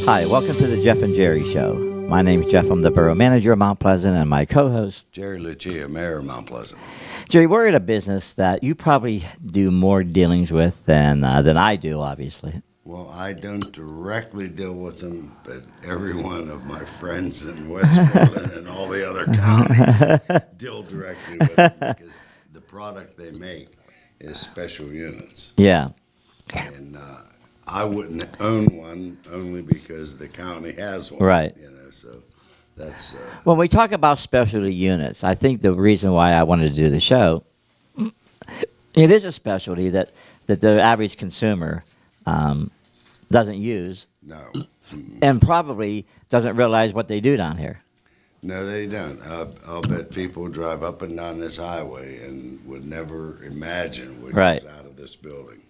Hi, welcome to the Jeff and Jerry Show. My name's Jeff. I'm the Borough Manager of Mount Pleasant, and my co-host, Jerry Lucia, Mayor of Mount Pleasant. Jerry. We're in a business that you probably do more dealings with than I do, obviously. Well, I don't directly deal with them, but every one of my friends in Westmoreland and all the other counties deal directly with them because the product they make is special units. Yeah. And I wouldn't own one only because the county has one. Right. So that's... When we talk about specialty units, I think the reason why I wanted to do the show, it is a specialty that the average consumer doesn't use. No. And probably doesn't realize what they do down here. No, they don't. I'll bet people drive up and down this highway and would never imagine what comes out of this building.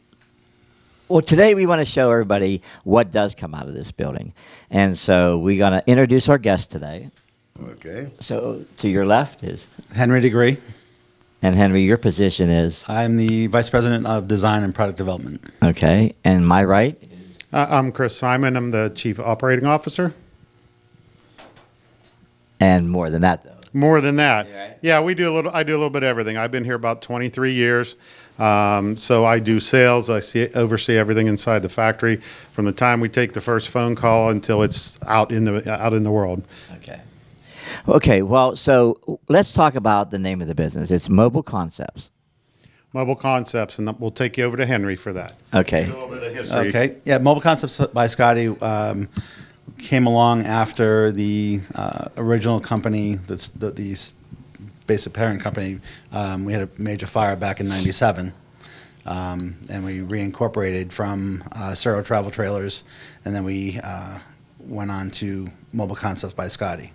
Well, today we want to show everybody what does come out of this building. And so we're going to introduce our guest today. Okay. So to your left is... Henri Degree. And Henry, your position is? I'm the Vice President of Design and Product Development. Okay. And my right? I'm Chris Simon. I'm the Chief Operating Officer. And more than that, though. More than that. Right. Yeah, I do a little bit of everything. I've been here about 23 years. So I do sales. I oversee everything inside the factory from the time we take the first phone call until it's out in the world. Okay. Okay, well, so let's talk about the name of the business. It's Mobile Concepts. Mobile Concepts, and we'll take you over to Henry for that. Okay. A little bit of history. Okay. Yeah, Mobile Concepts by Scotty came along after the original company, the basic parent company. We had a major fire back in '97, and we reincorporated from Cero Travel Trailers, and then we went on to Mobile Concepts by Scotty.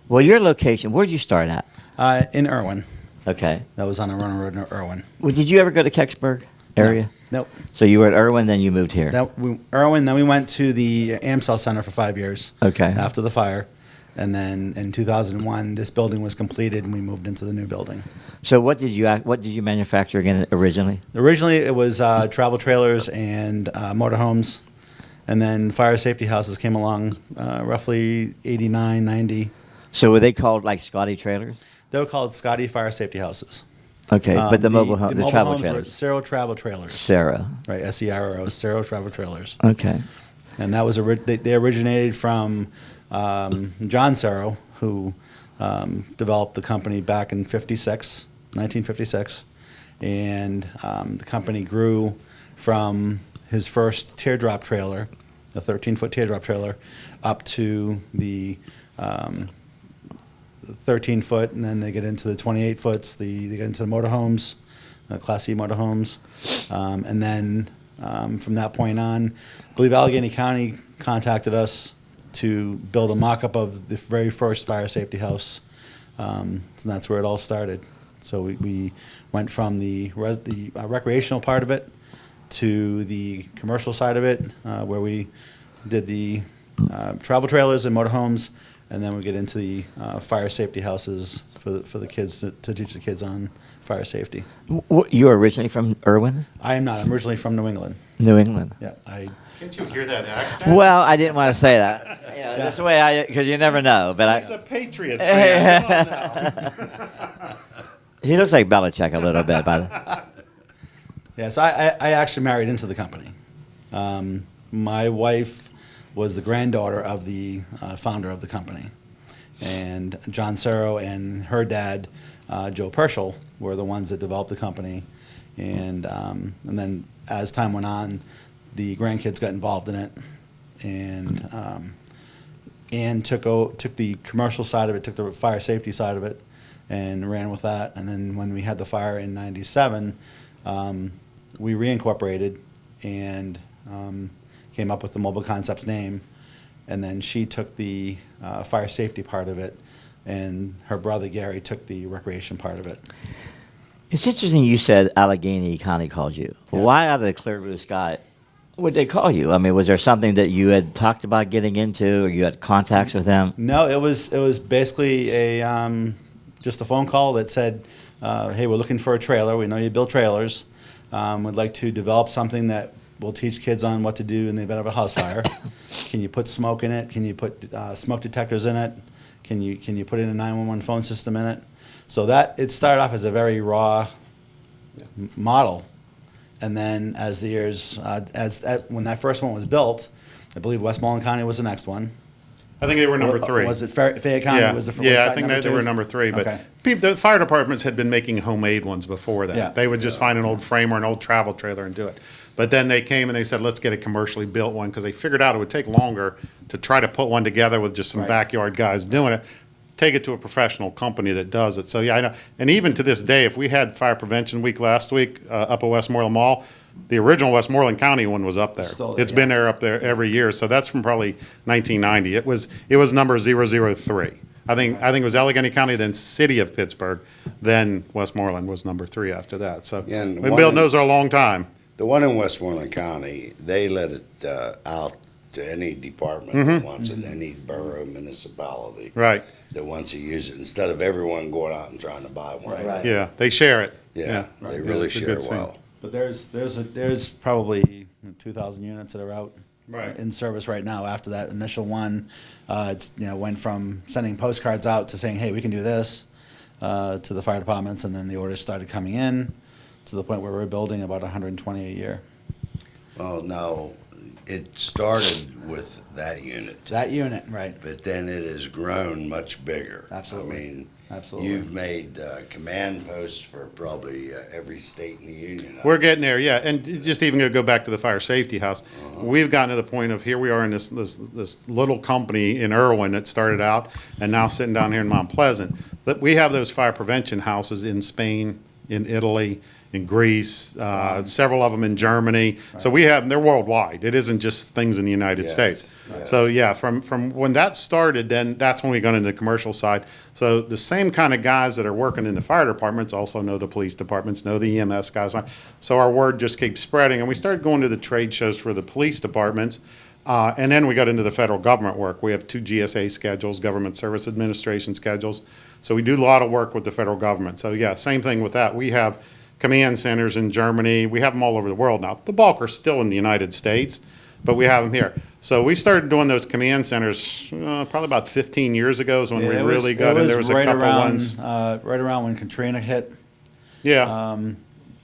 Well, your location, where'd you start at? In Irwin. Okay. That was on a running road in Irwin. Well, did you ever go to Kecksburg area? Nope. So you were at Irwin, then you moved here? Irwin, then we went to the Amstel Center for 5 years. Okay. After the fire. And then in 2001, this building was completed, and we moved into the new building. So what did you manufacture again originally? Originally, it was travel trailers and motorhomes. And then fire safety houses came along roughly 89, 90. So were they called like Scotty trailers? They were called Scotty Fire Safety Houses. Okay, but the mobile home, the travel homes were trailers. Cero Travel Trailers. Cero. Right, SERO, Cero Travel Trailers. Okay. And that was they originated from John Cero, who developed the company back in 1956. And the company grew from his first teardrop trailer, the 13-foot teardrop trailer, up to the 13-foot, and then they get into the 28-foots. They get into the motorhomes, Class C motorhomes. And then from that point on, I believe Allegheny County contacted us to build a mock-up of the very first fire safety house. And that's where it all started. So we went from the recreational part of it to the commercial side of it, where we did the travel trailers and motorhomes, and then we get into the fire safety houses for the kids to teach the kids on fire safety. You were originally from Irwin? I am not. I'm originally from New England. New England. Yeah. Can't you hear that accent? Well, I didn't want to say that. That's the way because you never know. But He's a Patriots fan. Come on now. He looks like Belichick a little bit, by Yes, I actually married into the company. My wife was the granddaughter of the founder of the company. And John Cero and her dad, Joe Pershel, were the ones that developed the company. And then as time went on, the grandkids got involved in it. And Ann took the commercial side of it, took the fire safety side of it, and ran with that. And then when we had the fire in '97, we reincorporated and came up with the Mobile Concepts name. And then she took the fire safety part of it, and her brother Gary took the recreation part of it. It's interesting you said Allegheny County called you. Yes. Why out of the clear blue sky would they call you? I mean, was there something that you had talked about getting into, or you had contacts with them? No, it was basically just a phone call that said, hey, we're looking for a trailer. We know you build trailers. We'd like to develop something that we'll teach kids on what to do in the event of a house fire. Can you put smoke in it? Can you put smoke detectors in it? Can you put in a 911 phone system in it? So that it started off as a very raw model, and then as the years when that first one was built, I believe Westmoreland County was the next one. I think they were number 3. Was it Fayette County? Yeah, Was the yeah, site I think number they two? were number 3. But Okay. the fire departments had been making homemade ones before that. Yeah. They would just find an old frame or an old travel trailer and do it. But then they came and they said, let's get a commercially built one, because they figured out it would take longer to try to put one together with just some Right. backyard guys doing it. Take it to a professional company that does it. So yeah, I know. And even to this day, if we had Fire Prevention Week last week up at Westmoreland Mall, the original Westmoreland County one was up there. Still there, It's been there up there every year. So that's from probably 1990. It was number 003. I think it was Allegheny County, then City of Pittsburgh, then Westmoreland was number 3 after that. So Yeah, and we've one been building in- those for a long time. The one in Westmoreland County, they let it out to any department that wants it, any borough, municipality Right. that wants to use it, instead of everyone going out and trying to buy one. Right. Yeah, they share it. Yeah, Right. they Yeah, really it's a share good it thing. well. But there's probably 2,000 units that are out Right. in service right now. After that initial one, it's went from sending postcards out to saying, hey, we can do this, to the fire departments, and then the orders started coming in to the point where we're building about 120 a year. Well, no, it started with that unit, That unit, right? but then it has grown much bigger. Absolutely. I mean, Absolutely. you've made command posts for probably every state in the union. We're getting there, yeah. And just even to go back to the fire safety house, we've gotten to the point of here we are in this little company in Irwin that started out, and now sitting down here in Mount Pleasant. That we have those fire prevention houses in Spain, in Italy, in Greece, several of them in Germany. So we have, they're worldwide. It isn't just things in the United Yes, States. yes. So yeah, from when that started, then that's when we got into the commercial side. So the same kind of guys that are working in the fire departments also know the police departments, know the EMS guys. So our word just keeps spreading, and we started going to the trade shows for the police departments. And then we got into the federal government work. We have 2 GSA schedules, Government Service Administration schedules. So we do a lot of work with the federal government. So yeah, same thing with that. We have command centers in Germany. We have them all over the world now. The bulk are still in the United States, but we have them here. So we started doing those command centers probably about 15 years ago is when we really got in. There was a right couple around, ones. right around when Katrina hit. Yeah,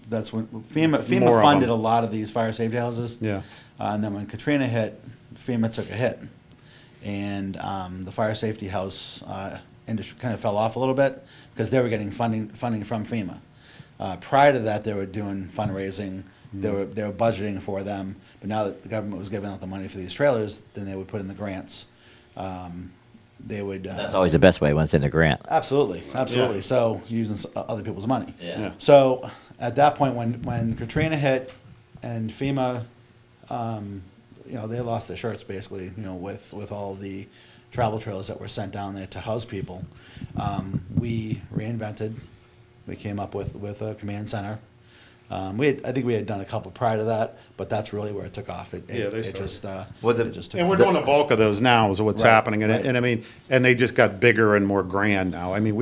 That's when More FEMA of funded them. a lot of these fire safety houses. yeah. And then when Katrina hit, FEMA took a hit. And the fire safety house industry kind of fell off a little bit because they were getting funding from FEMA. Prior to that, they were doing fundraising. They were budgeting for them. But now that the government was giving out the money for these trailers, then they would put in the grants. They would. That's always the best way once in a grant. Absolutely. Yeah. So using other people's money. Yeah. So at that point, when Katrina hit, and FEMA, they lost their shirts basically. With all the travel trailers that were sent down there to house people, we reinvented. We came up with a command center. I think we had done a couple prior to that, but that's really where it took off. It started. just Well, it just took And we're off. doing the bulk of those now is what's Right, happening. And, right. and I mean, and they just got bigger and more grand now. I mean,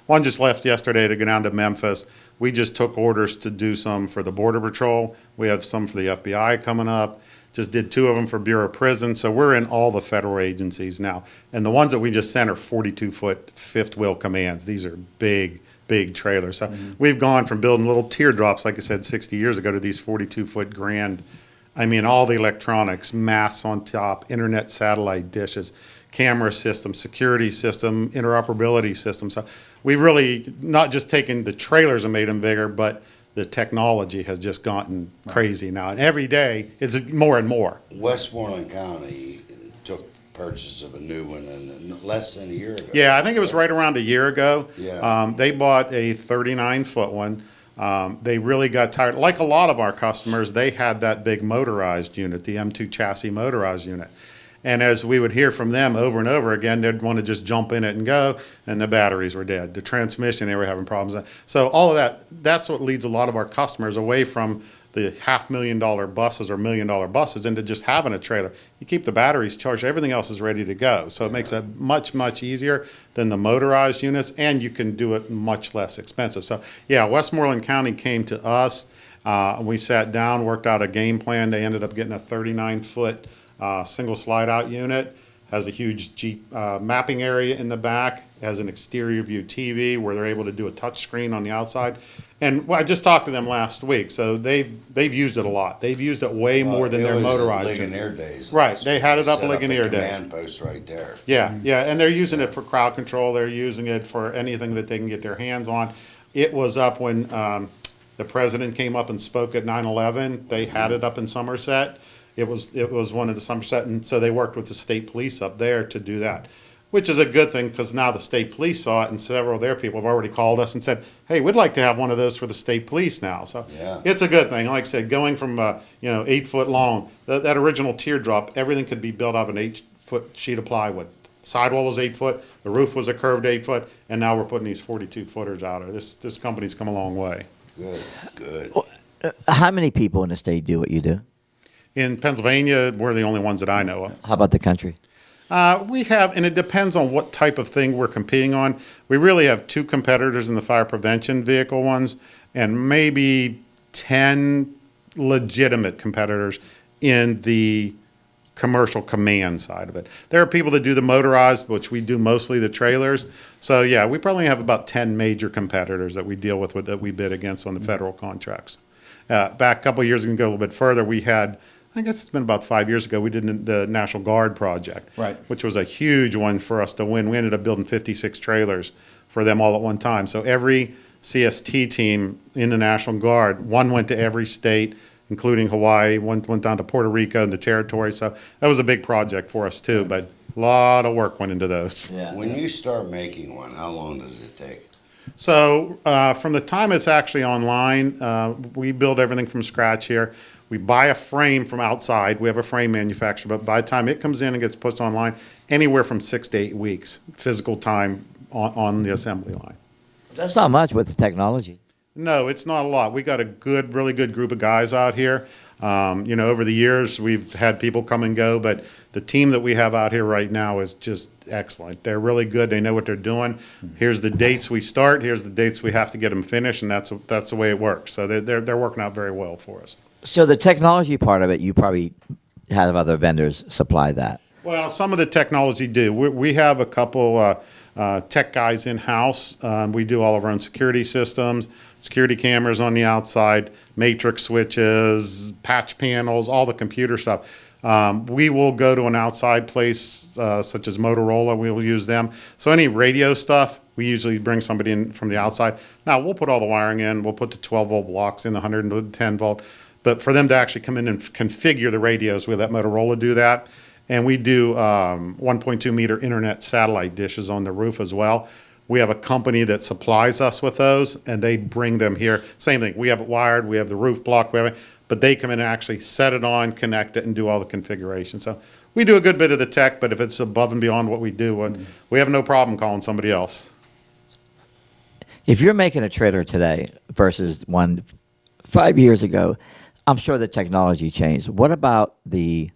one just left yesterday to go down to Memphis. We just took orders to do some for the Border Patrol. We have some for the FBI coming up. Just did 2 of them for Bureau of Prisons. So we're in all the federal agencies now. And the ones that we just sent are 42-foot fifth wheel commands. These are big trailers. So we've gone from building little teardrops, like I said, 60 years ago, to these 42-foot grand. I mean, all the electronics, masts on top, internet satellite dishes, camera system, security system, interoperability system. So we've really not just taken the trailers and made them bigger, but the technology has just gotten crazy now. And every day, it's more and more. Westmoreland County took purchase of a new one in less than a year ago. Yeah, I think it was right around a year ago. Yeah. They bought a 39-foot one. They really got tired. Like a lot of our customers, they had that big motorized unit, the M2 chassis motorized unit. And as we would hear from them over and over again, they'd want to just jump in it and go, and the batteries were dead. The transmission, they were having problems. So all of that's what leads a lot of our customers away from the $500,000 buses or $1 million buses into just having a trailer. You keep the batteries charged, everything else is ready to go. So it makes it much easier than the motorized units, and you can do it much less expensive. So yeah, Westmoreland County came to us, We sat down, worked out a game plan. They ended up getting a 39-foot single slide-out unit. Has a huge Jeep mapping area in the back. Has an exterior view TV where they're able to do a touch screen on the outside. And I just talked to them last week, so they've used it a lot. They've used it way more than their motorized. Ligonier days. Right, they had it up Set Ligonier a days. command post right there. Yeah, yeah, and they're using it for crowd control. They're using it for anything that they can get their hands on. It was up when the president came up and spoke at 9/11. They had it up in Somerset. It was one of the Somerset, and so they worked with the state police up there to do that, which is a good thing because now the state police saw it, and several of their people have already called us and said, "Hey, we'd like to have one of those for the state police now." So Yeah. it's a good thing. Like I said, going from 8 foot long, that original teardrop, everything could be built out of an 8-foot sheet of plywood. Sidewall was 8 foot, the roof was a curved 8 foot, and now we're putting these 42 footers out there. This company's come a long way. Good, good. How many people in the state do what you do? In Pennsylvania, we're the only ones that I know of. How about the country? We have, and it depends on what type of thing we're competing on. We really have 2 competitors in the fire prevention vehicle ones, and maybe 10 legitimate competitors in the commercial command side of it. There are people that do the motorized, which we do mostly the trailers. So yeah, we probably have about 10 major competitors that we deal with that we bid against on the federal contracts. Back a couple of years ago, go a little bit further, we had, I guess it's been about 5 years ago, we did the National Guard project, Right. which was a huge one for us to win. We ended up building 56 trailers for them all at one time. So every CST team in the National Guard, one went to every state, including Hawaii, one went down to Puerto Rico and the territory. So that was a big project for us too, but a lot of work went into those. Yeah. When you start making one, how long does it take? So from the time it's actually online, we build everything from scratch here. We buy a frame from outside. We have a frame manufacturer, but by the time it comes in and gets pushed online, anywhere from 6 to 8 weeks physical time on the assembly line. That's not much with the technology. No, it's not a lot. We got a really good group of guys out here. Over the years, we've had people come and go, but the team that we have out here right now is just excellent. They're really good. They know what they're doing. Here's the dates we start. Here's the dates we have to get them finished, and that's the way it works. So they're working out very well for us. So the technology part of it, you probably have other vendors supply that. Well, some of the technology do. We have a couple tech guys in-house. We do all of our own security systems, security cameras on the outside, matrix switches, patch panels, all the computer stuff. We will go to an outside place such as Motorola. We will use them. So any radio stuff, we usually bring somebody in from the outside. Now, we'll put all the wiring in. We'll put the 12-volt blocks in, the 110-volt. But for them to actually come in and configure the radios, we let Motorola do that. And we do 1.2 meter internet satellite dishes on the roof as well. We have a company that supplies us with those, and they bring them here. Same thing. We have it wired. We have the roof block. But they come in and actually set it on, connect it, and do all the configuration. So we do a good bit of the tech, but if it's above and beyond what we do, we have no problem calling somebody else. If you're making a trailer today versus one 5 years ago, I'm sure the technology changed. What about the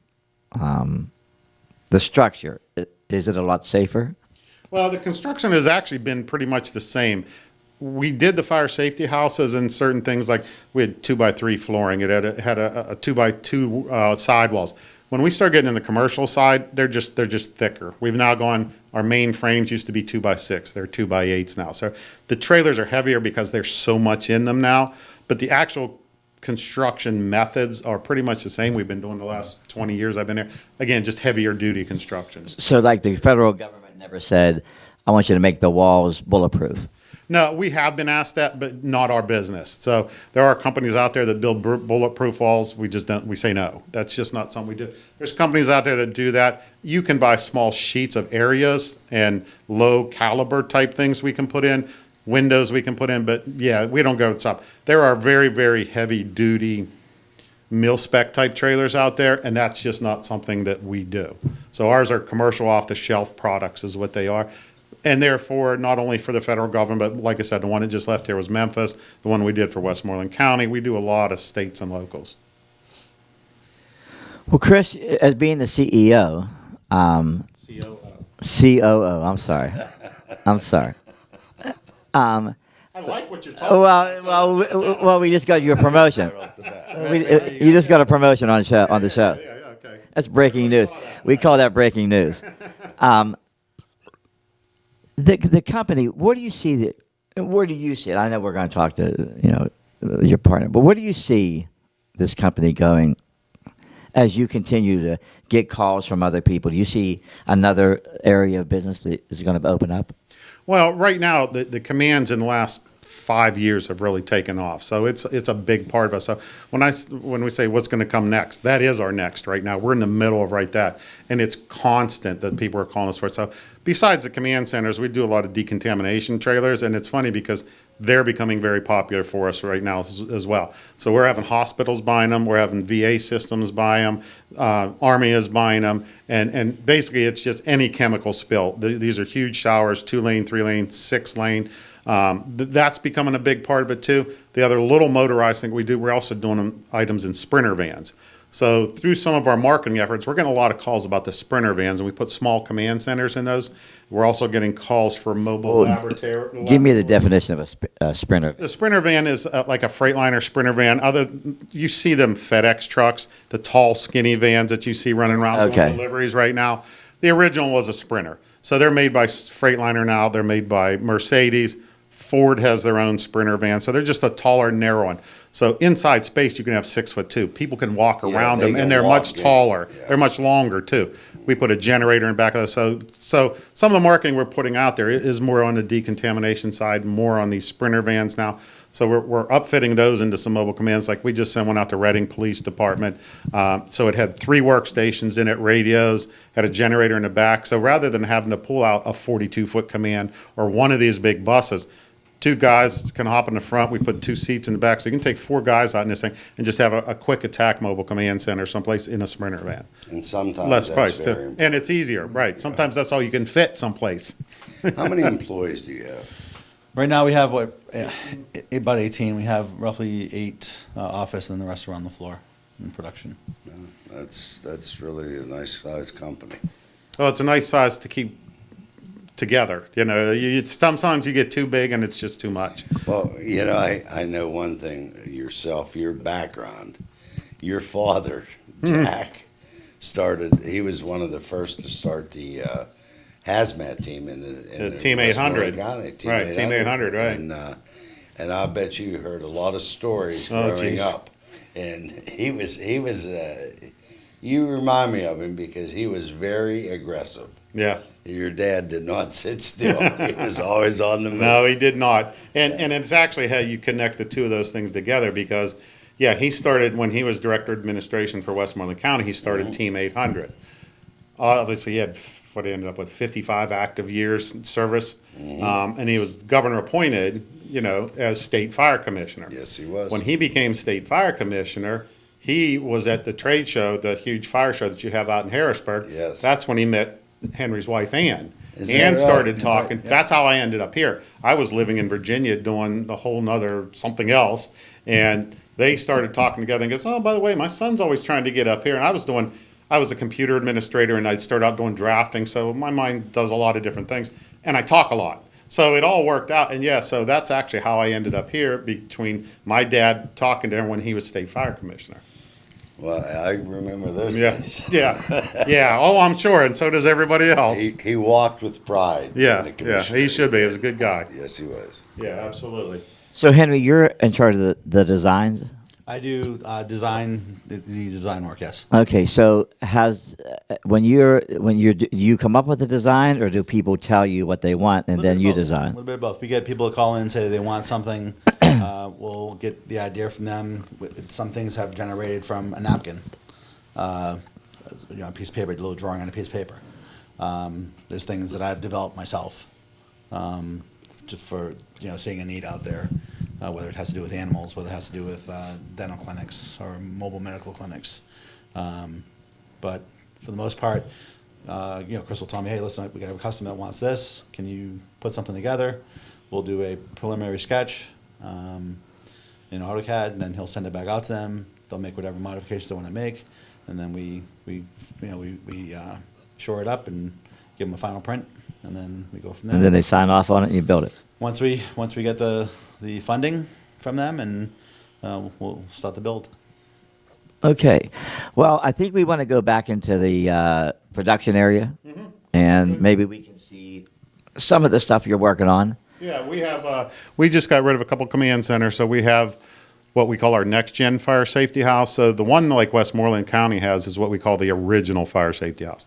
structure? Is it a lot safer? Well, the construction has actually been pretty much the same. We did the fire safety houses and certain things like we had 2x3 flooring. It had a 2x2 sidewalls. When we start getting in the commercial side, they're just thicker. We've now gone. Our main frames used to be 2x6. They're 2x8s now. So the trailers are heavier because there's so much in them now. But the actual construction methods are pretty much the same. We've been doing the last 20 years I've been here. Again, just heavier duty construction. So like the federal government never said, I want you to make the walls bulletproof. No, we have been asked that, but not our business. So there are companies out there that build bulletproof walls. We just don't. We say no. That's just not something we do. There's companies out there that do that. You can buy small sheets of areas and low caliber type things we can put in, windows we can put in. But yeah, we don't go to the top. There are very, very heavy duty mil spec type trailers out there, and that's just not something that we do. So ours are commercial off the shelf products is what they are. And therefore, not only for the federal government, but like I said, the one that just left here was Memphis. The one we did for Westmoreland County. We do a lot of states and locals. Well, Chris, as being the CEO, COO. COO, I'm sorry. I'm sorry. I like what you're talking Well, we just got you a promotion. Right off the bat. You just got a promotion on the show. Yeah, okay. That's breaking news. We call that breaking news. The company. Where do you see it? I know we're going to talk to your partner, but where do you see this company going as you continue to get calls from other people? Do you see another area of business that is going to open up? Well, right now, the commands in the last 5 years have really taken off. So it's a big part of us. So when we say what's going to come next, that is our next right now. We're in the middle of that. And it's constant that people are calling us for it. So besides the command centers, we do a lot of decontamination trailers. And it's funny because they're becoming very popular for us right now as well. So we're having hospitals buying them. We're having VA systems buy them. Army is buying them. And basically, it's just any chemical spill. These are huge showers, 2-lane, 3-lane, 6-lane. That's becoming a big part of it, too. The other little motorized thing we do, we're also doing items in Sprinter vans. So through some of our marketing efforts, we're getting a lot of calls about the Sprinter vans, and we put small command centers in those. We're also getting calls for mobile laboratory. Give me the definition of a Sprinter. The Sprinter van is like a Freightliner Sprinter van. You see them FedEx trucks, the tall, skinny vans that you see running around doing deliveries right now. The original was a Sprinter. So they're made by Freightliner now. They're made by Mercedes. Ford has their own Sprinter van. So they're just a taller, narrow one. So inside space, you can have 6'2". People can walk around them, and they're much taller. Yeah. They're much longer, too. We put a generator in the back of those. So some of the marketing we're putting out there is more on the decontamination side, more on these Sprinter vans now. So we're upfitting those into some mobile commands. Like we just sent one out to Reading Police Department. So it had 3 workstations in it, radios, had a generator in the back. So rather than having to pull out a 42-foot command or one of these big buses, 2 guys can hop in the front. We put 2 seats in the back. So you can take 4 guys out in this thing and just have a quick attack mobile command center someplace in a Sprinter van. And sometimes less that's price, very too. important. And it's easier, right. Sometimes that's all you can fit someplace. How many employees do you have? Right now we have about 18. We have roughly 8 office, and the rest are on the floor in production. That's really a nice sized company. Well, it's a nice size to keep together. Sometimes you get too big and it's just too much. Well, I know one thing yourself, your background. Your father, Jack, he was one of the first to start the hazmat team in the Team 800. Team Right, 800. Team 800, right. And I bet you heard a lot of stories growing up. And he was you remind me of him because he was very aggressive. Yeah. Your dad did not sit still. He was always on the move. No, he did not. And it's actually how you connect the two of those things together because, he started when he was director of administration for Westmoreland County, he started Team 800. Obviously, he had what he ended up with 55 active years in service. And he was governor appointed, as state fire commissioner. Yes, he was. When he became state fire commissioner, he was at the trade show, the huge fire show that you have out in Harrisburg. Yes. That's when he met Henry's wife, Ann. Is that Ann right? started Is talking. that- yeah. That's how I ended up here. I was living in Virginia doing a whole nother something else. And they started talking together and goes, oh, by the way, my son's always trying to get up here. And I was a computer administrator and I started out doing drafting. So my mind does a lot of different things. And I talk a lot. So it all worked out. And so that's actually how I ended up here between my dad talking to him when he was state fire commissioner. Well, I remember those Yeah, days. yeah. Oh, I'm sure, and so does everybody else. He walked with pride. Yeah, in the commission. he should be. He was a good guy. Yes, he was. Yeah, absolutely. So Henry, you're in charge of the designs. I do design the design work. Yes. Okay, so when you come up with the design, or do people tell you what they want and then you A design? little bit of both. We get people to call in and say they want something. We'll get the idea from them. Some things have generated from a napkin, a piece of paper, a little drawing on a piece of paper. There's things that I've developed myself, just for seeing a need out there, whether it has to do with animals, whether it has to do with dental clinics or mobile medical clinics. But for the most part, Chris will tell me, hey, listen, we got a customer that wants this. Can you put something together? We'll do a preliminary sketch in AutoCAD, and then he'll send it back out to them. They'll make whatever modifications they want to make, and then we shore it up and give them a final print, and then we go from there. And then they sign off on it and you build it. once we get the funding from them, and we'll start the build. Okay. Well, I think we want to go back into the production area, and maybe we can see some of the stuff you're working on. Yeah, we have, we just got rid of a couple command centers, so we have what we call our next-gen fire safety house. So the one like Westmoreland County has is what we call the original fire safety house.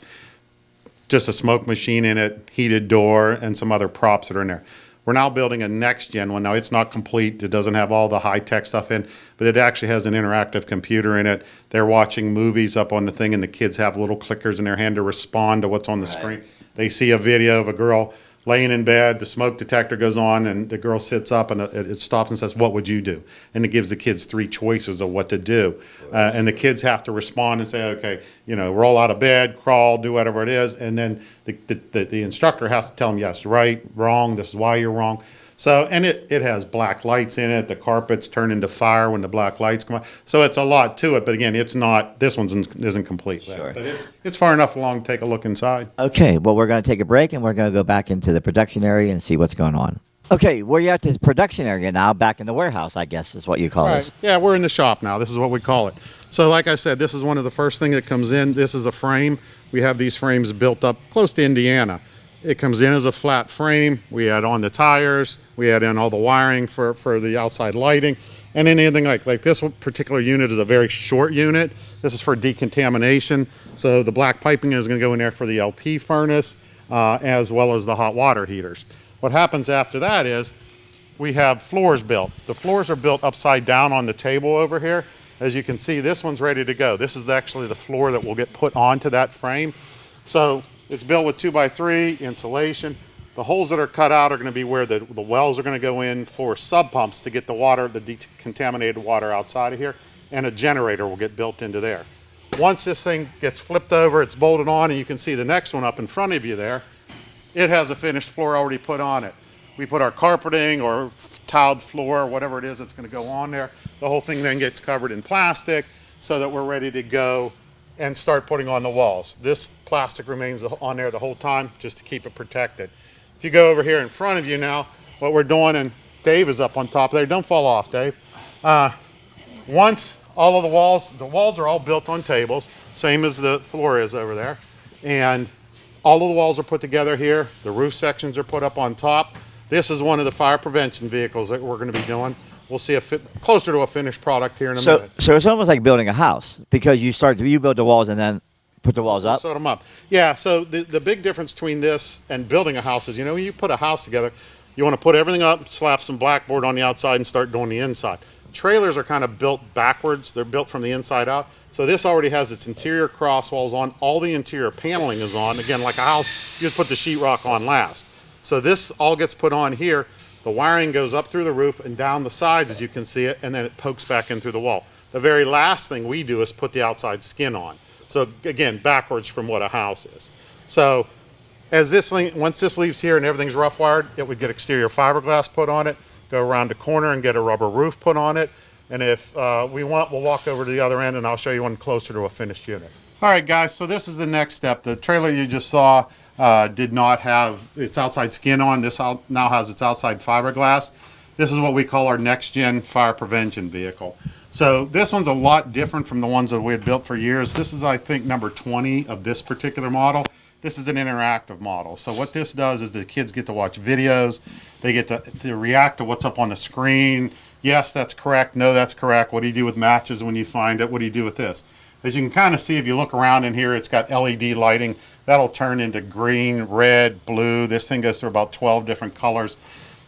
Just a smoke machine in it, heated door, and some other props that are in there. We're now building a next-gen one. Now, it's not complete. It doesn't have all the high-tech stuff in, but it actually has an interactive computer in it. They're watching movies up on the thing, and the kids have little clickers in their hand to respond to what's on the screen. They see a video of a girl laying in bed, the smoke detector goes on, and the girl sits up, and it stops and says, "What would you do?" And it gives the kids 3 choices of what to do. And the kids have to respond and say, okay, roll out of bed, crawl, do whatever it is. And then the instructor has to tell them, yes, right, wrong, this is why you're wrong. So, and it has black lights in it. The carpets turn into fire when the black lights come on. So it's a lot to it, but again, it's not, this one isn't complete. Sure. But it's far enough along to take a look inside. Okay. Well, we're going to take a break, and we're going to go back into the production area and see what's going on. Okay, we're at the production area now, back in the warehouse, I guess is what you call this. Yeah, we're in the shop now. This is what we call it. So like I said, this is one of the first things that comes in. This is a frame. We have these frames built up close to Indiana. It comes in as a flat frame. We add on the tires. We add in all the wiring for the outside lighting. And anything like this particular unit is a very short unit. This is for decontamination. So the black piping is going to go in there for the LP furnace, as well as the hot water heaters. What happens after that is we have floors built. The floors are built upside down on the table over here. As you can see, this one's ready to go. This is actually the floor that will get put onto that frame. So it's built with 2x3 insulation. The holes that are cut out are going to be where the wells are going to go in for sub pumps to get the water, the decontaminated water outside of here, and a generator will get built into there. Once this thing gets flipped over, it's bolted on, and you can see the next one up in front of you there. It has a finished floor already put on it. We put our carpeting or tiled floor, whatever it is that's going to go on there. The whole thing then gets covered in plastic so that we're ready to go and start putting on the walls. This plastic remains on there the whole time just to keep it protected. If you go over here in front of you now, what we're doing, and Dave is up on top there. Don't fall off, Dave. Once all of the walls are all built on tables, same as the floor is over there. And all of the walls are put together here. The roof sections are put up on top. This is one of the fire prevention vehicles that we're going to be doing. We'll see closer to a finished product here in a minute. So it's almost like building a house, because you build the walls and then put the walls up? Set them up. Yeah, so the big difference between this and building a house is, when you put a house together, you want to put everything up, slap some blackboard on the outside, and start doing the inside. Trailers are kind of built backwards. They're built from the inside out. So this already has its interior cross walls on. All the interior paneling is on. Again, like a house, you just put the sheetrock on last. So this all gets put on here. The wiring goes up through the roof and down the sides, as you can see it, and then it pokes back in through the wall. The very last thing we do is put the outside skin on. So again, backwards from what a house is. So as once this leaves here and everything's rough wired, it would get exterior fiberglass put on it, go around the corner and get a rubber roof put on it. And if we want, we'll walk over to the other end and I'll show you one closer to a finished unit. All right, guys, so this is the next step. The trailer you just saw did not have its outside skin on. This now has its outside fiberglass. This is what we call our next-gen fire prevention vehicle. So this one's a lot different from the ones that we had built for years. This is, I think, number 20 of this particular model. This is an interactive model. So what this does is the kids get to watch videos. They get to react to what's up on the screen. Yes, that's correct. No, that's correct. What do you do with matches when you find it? What do you do with this? As you can kind of see, if you look around in here, it's got LED lighting. That'll turn into green, red, blue. This thing goes through about 12 different colors.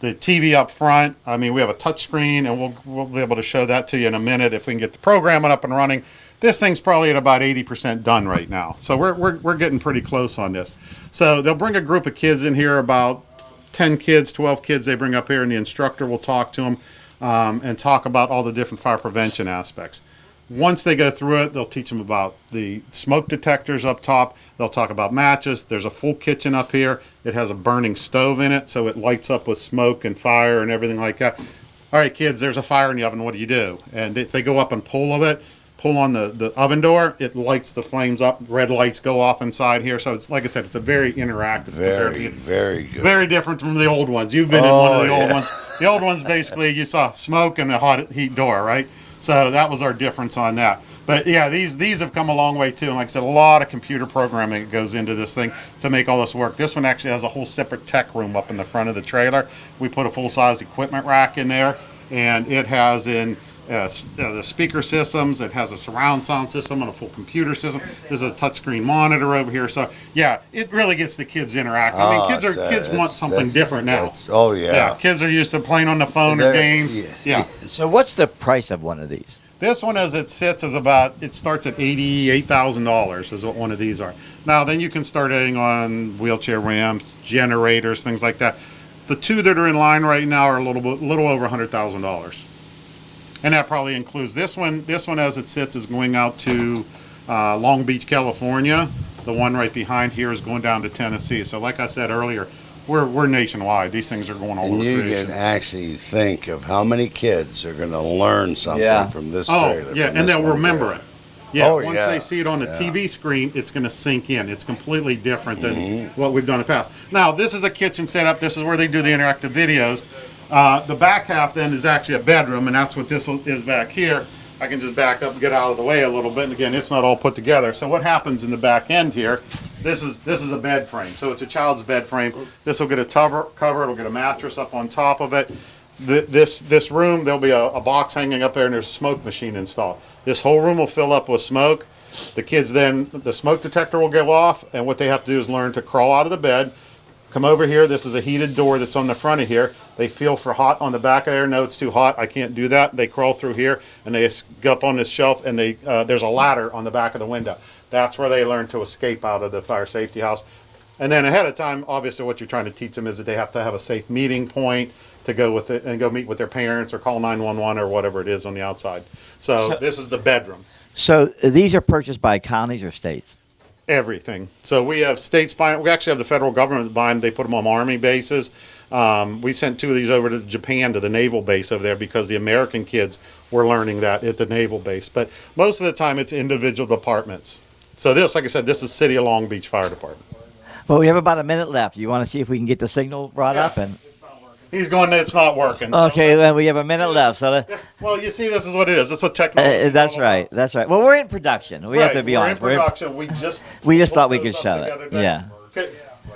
The TV up front, I mean, we have a touch screen, and we'll be able to show that to you in a minute if we can get the programming up and running. This thing's probably at about 80% done right now. So we're getting pretty close on this. So they'll bring a group of kids in here, about 10 kids, 12 kids they bring up here, and the instructor will talk to them and talk about all the different fire prevention aspects. Once they go through it, they'll teach them about the smoke detectors up top. They'll talk about matches. There's a full kitchen up here. It has a burning stove in it, so it lights up with smoke and fire and everything like that. All right, kids, there's a fire in the oven. What do you do? And if they go up and pull of it, pull on the oven door, it lights the flames up. Red lights go off inside here. So it's like I said, it's a very interactive. Very good. Very different from the old ones. You've been in one of the old yeah. ones. The old ones, basically, you saw smoke and a hot heat door, right? So that was our difference on that. But yeah, these have come a long way too. And like I said, a lot of computer programming that goes into this thing to make all this work. This one actually has a whole separate tech room up in the front of the trailer. We put a full-size equipment rack in there, and it has the speaker systems. It has a surround sound system and a full computer system. There's a touchscreen monitor over here. So yeah, it really gets the kids interacting. I mean, kids want something different now. Oh yeah. Yeah, kids are used to playing on the phone or games. Yeah. So what's the price of one of these? This one, as it sits, it starts at $88,000 is what one of these are. Now, then you can start adding on wheelchair ramps, generators, things like that. The two that are in line right now are a little over $100,000. And that probably includes this one. This one, as it sits, is going out to Long Beach, California. The one right behind here is going down to Tennessee. So like I said earlier, we're nationwide. These things are going all over And you creation. can actually think of how many kids are going to learn something Yeah. from this Oh, trailer. yeah, from and this they'll one remember trailer. it. Yeah, Oh, once yeah. they see it on the TV screen, it's going to sink in. It's completely different than Mm-hmm. what we've done in the past. Now, this is a kitchen setup. This is where they do the interactive videos. The back half then is actually a bedroom, and that's what this is back here. I can just back up and get out of the way a little bit. And again, it's not all put together. So what happens in the back end here? This is a bed frame. So it's a child's bed frame. This will get a cover. It'll get a mattress up on top of it. This room, there'll be a box hanging up there, and there's a smoke machine installed. This whole room will fill up with smoke. The kids then, the smoke detector will go off, and what they have to do is learn to crawl out of the bed, come over here. This is a heated door that's on the front of here. They feel for hot on the back of there. No, it's too hot. I can't do that. They crawl through here, and they go up on this shelf, and there's a ladder on the back of the window. That's where they learn to escape out of the fire safety house. And then ahead of time, obviously what you're trying to teach them is that they have to have a safe meeting point to go with it and go meet with their parents or call 911 or whatever it is on the outside. So this is the bedroom. So these are purchased by counties or states? Everything. So we have states buying. We actually have the federal government buying. They put them on Army bases. We sent 2 of these over to Japan, to the naval base over there, because the American kids were learning that at the naval base. But most of the time, it's individual departments. So this, like I said, this is City of Long Beach Fire Department. Well, we have about a minute left. You want to see if we can get the signal brought up? And He's going, it's not working. So okay, then we have a minute left. So well, you see, this is what it is. It's what technology is that's all right. about. That's right. Well, we're in production. We have to be we're honest. in production. We just thought we put could those show up it. together today. Yeah.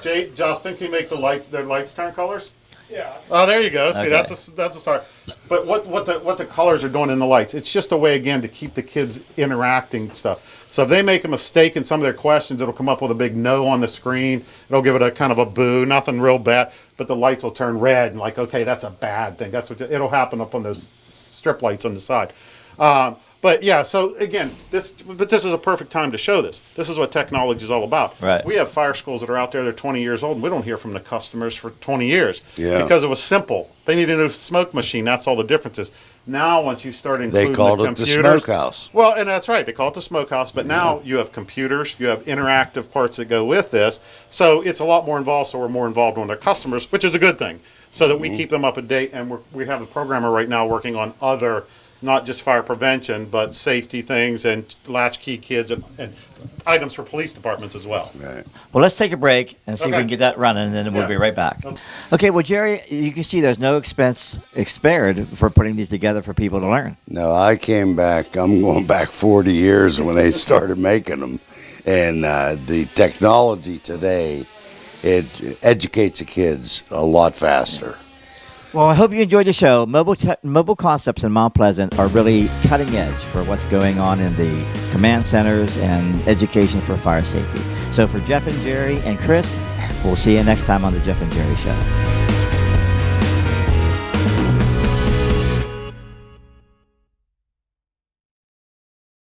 Okay, Justin, can you make their lights turn colors? Yeah. Oh, there you go. See, Okay. that's a start. But what the colors are doing in the lights? It's just a way again to keep the kids interacting stuff. So if they make a mistake in some of their questions, it'll come up with a big no on the screen. It'll give it a kind of a boo, nothing real bad, but the lights will turn red and like, okay, that's a bad thing. That's what it'll happen up on those strip lights on the side. But yeah, so again, this is a perfect time to show this. This is what technology is all about. Right. We have fire schools that are out there, they're 20 years old, and we don't hear from the customers for 20 years. Yeah. Because it was simple. They need a new smoke machine. That's all the difference is. Now, once you start including They called the it the computers, smokehouse. well, and that's right. They call it the smokehouse. But now you have computers, you have interactive parts that go with this. So it's a lot more involved. So we're more involved with our customers, which is a good thing. So that we keep them up to date. And we have a programmer right now working on other, not just fire prevention, but safety things and latchkey kids and items for police departments as well. Right. Well, let's take a break and see if we Okay. can get that running, and then we'll Yeah. be right back. Okay. Well, Jerry, you can see there's no expense spared for putting these together for people to learn. No, I came back. I'm going back 40 years when they started making them, and the technology today, it educates the kids a lot faster. Well, I hope you enjoyed the show. Mobile concepts in Mount Pleasant are really cutting edge for what's going on in the command centers and education for fire safety. So for Jeff and Jerry and Chris, we'll see you next time on the Jeff and Jerry Show.